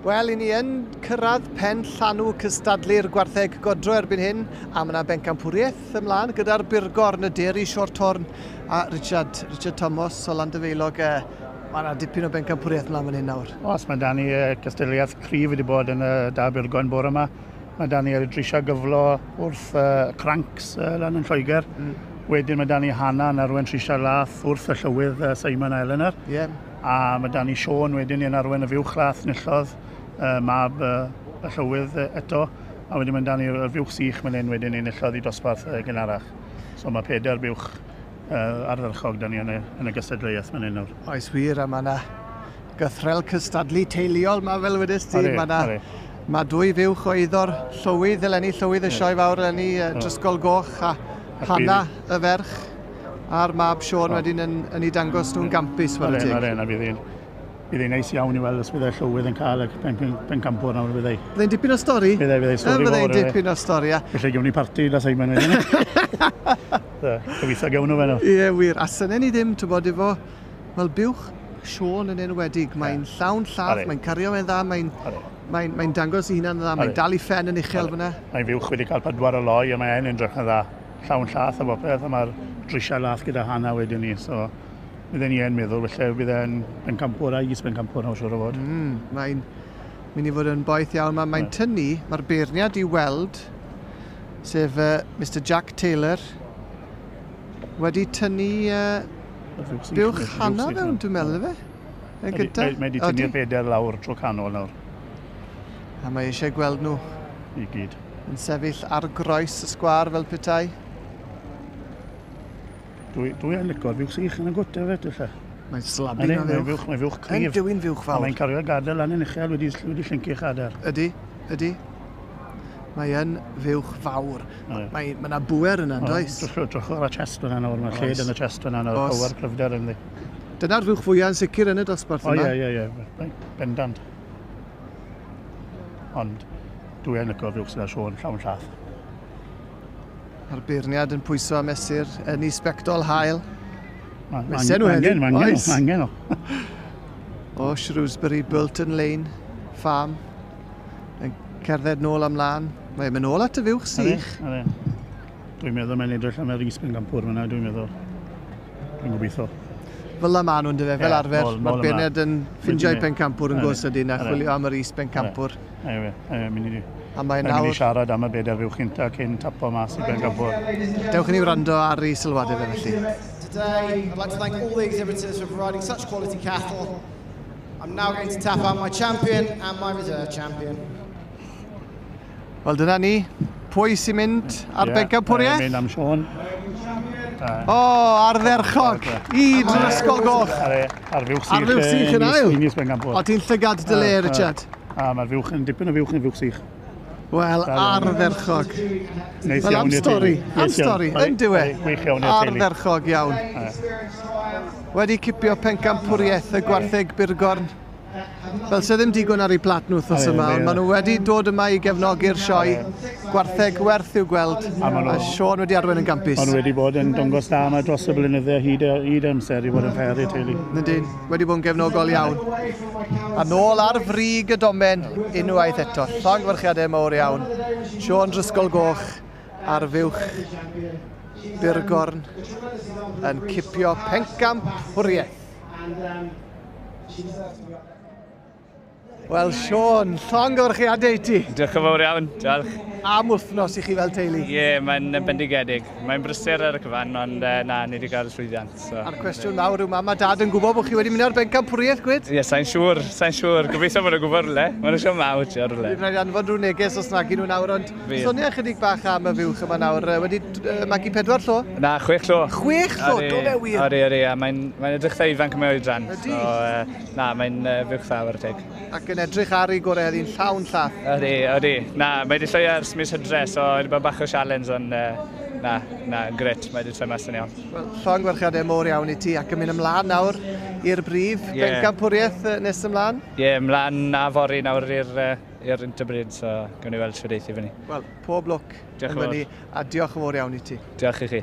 Wel, i ni yn cyrraedd pen llanw cystadlu'r Gwartheg Godro erbyn hyn, a mae yna bencampwriaeth ymlaen gyda'r byrgorn y deri shorthorn a Richard Thomas o Landafeilog. Mae yna dipyn o bencampwriaeth ymlaen fan hyn nawr. Os, mae Dani cystadleuaeth cryf wedi bod yn y da byrgorn bore yma. Mae Dani drisio gyflo wrth crancs lan yn Lloegr. Wedyn mae Dani Hana yn arwen trisio laeth wrth y llywydd Simon a Eleanor. A mae Dani Sean wedyn yn arwen y fiwch laeth nillodd mab y llywydd eto. A wedyn mae Dani y fiwch sych mynd wedyn yn nillodd i dosbarth gynharach. So mae 4 biwch ardderchog Dani yn y gystadleuaeth mynd nawr. Oes wir, a mae yna gythrel cystadlu teuluol mae fel wedys ti. Mae 2 fiwch o iddo'r llywydd eleni, llywydd y sioe fawr eleni, Drysgol Goch a Hana y ferch, a'r mab Sean wedyn yn ei dangos nhw'n gampus. Bydd hi'n neis iawn i weld os bydd y llywydd yn cael y pencampwr nawr bydd hi. Bydd hi'n dipyn o stori? Bydd hi'n stori fawr. Bydd hi'n dipyn o stori, ia. Felly gewn ni parti da Simon wedyn. Gobeithio gewn nhw fe nhw. Ie, wir. A synen ni ddim, ti'n bod efo, wel biwch Sean yn enwedig. Mae'n llawn llath, mae'n cario fe'n dda, mae'n dangos ei hunan dda, mae'n dal i ffen yn uchel fyna. Mae'n fiwch wedi cael 4 o loi a mae'n edrych yn dda. Llawn llath a bopeth, a mae'r drisia lath gyda Hana wedyn ni. So, bydden ni yn meddwl, felly bydden bencampwr a is-bencampwr nawr siwr o fod. Mae'n mynd i fod yn boeth iawn. Mae'n tynnu, mae'r beirniad i weld, sef Mr Jack Taylor, wedi tynnu biwch Hana fewn, dwi'n meddwl fe. Mae wedi tynnu'r 4 lawr tro canol nawr. A mae eisiau gweld nhw. I gyd. Yn sefyll ar groes y sgwar fel petai. Dwi yn licor fiwch sych yn y gwta fe, dwi'n lle. Mae'n slabin o fiwch. Mae fiwch cryf. Yn dywyn fiwch fawr. Mae'n cario gadael lan yn uchel wedi llyncu chadair. Ydy. Mae yn fiwch fawr. Mae yna bwer yna, does? Drwch o'r chest fyna nawr, mae lled yn y chest fyna nawr, power cryfder yn ddi. Dyna'r fiwch fwyaf yn sicr yn y dosbarth yma? Ie, bendant. Ond dwi yn licor fiwch sydd â Sean llawn llath. A'r beirniad yn pwyso a mesur yn ei sbectol hael. Mesen nhw heddi. Mangen o. O Shrewsbury Bolton Lane Farm. Yn cerdded nôl amlaen. Mae'n mynd nôl at y fiwch sych. Dwi'n meddwl mae'n edrych am yr is-bencampwr fyna, dwi'n meddwl. Dwi'n gobeithio. Fel yma nhw'n dyfe, fel arfer. Mae'r beirniad yn ffindio'i pencampwr yn gwrs ydy na, chwilio am yr is-bencampwr. Mynd i Mae'n nawr... siarad am y 4 fiwch inta cyn tapo mas i bencampwr. Dewch i ni wrando ar ei sylwadau fe felly. Today, I'd like to thank all the exhibitors for providing such quality cattle. I'm now going to tap out my champion and my reserve champion. Wel, dyna ni. Pwy sy'n mynd ar bencampwriaeth? Mynd am Sean. O, ardderchog. I Drysgol Goch. Ar fiwch sych. Ar fiwch sych yn ail. O, ti'n llygad dy le, Richard? A mae'r fiwch yn dipyn o fiwch yn fiwch sych. Wel, ardderchog. Neis iawn i'r teulu. Am stori, yn diwe. Wych iawn i'r teulu. Ardderchog iawn. Wedi cipio pencampwriaeth y Gwartheg byrgorn. Fel sydd ddim digon ar ei plat nhw wrthos yma, ond maen nhw wedi dod yma i gefnogi'r sioe. Gwartheg werth i'w gweld, a Sean wedi arwen yn gampus. Ond wedi bod yn dongos da yma dros y blynydde hyd amser i fod yn ffer i'r teulu. Nydyn, wedi bod yn gefnogol iawn. A nôl ar frig y domen unwaith eto. Llongfyrchiadau mawr iawn. Sean Drysgol Goch ar fiwch byrgorn yn cipio pencampwriaeth. Wel, Sean, llongfyrchiadau ti. Diolch yn fawr iawn, diolch. Am wythnos i chi fel teulu. Ie, mae'n bendigedig. Mae'n brysur ar y cyfan, ond na, ni wedi cael llwyddiant. A'r cwestiwn mawr yw, mam a dad yn gwybod bod chi wedi mynd ar bencampwriaeth, gwyd? Ie, sa'n siŵr. Gobeithio bod nhw'n gwybod rhywle. Mae'n eisiau mawr ti ar rhywle. Dwi'n rhaid anfon rhyw neges os nag nhw nawr, ond sonia chydig bach am y fiwch yma nawr. Wedi magu 4 llo? Na, 6 llo. 6 llo? Do fe wir? Ori, mae'n edrych dda ifanc mewn oedran. Ydy? Na, mae'n fiwch dda ar y teg. Ac yn edrych ar ei gorau heddi'n llawn llath. Odi. Na, mae wedi llwyddo ers mis Hydres, so wedi bod bach o challenge, ond na, gret, mae wedi troi mas yn iawn. Wel, llongfyrchiadau mowr iawn i ti, ac yn mynd ymlaen nawr i'r brif, bencampwriaeth nes ymlaen? Ie, ymlaen a fori nawr i'r Interbryd, so gawn ni weld sydd eithi fyny. Wel, pob lwc yn fyny, a diolch yn fawr iawn i ti. Diolch i chi.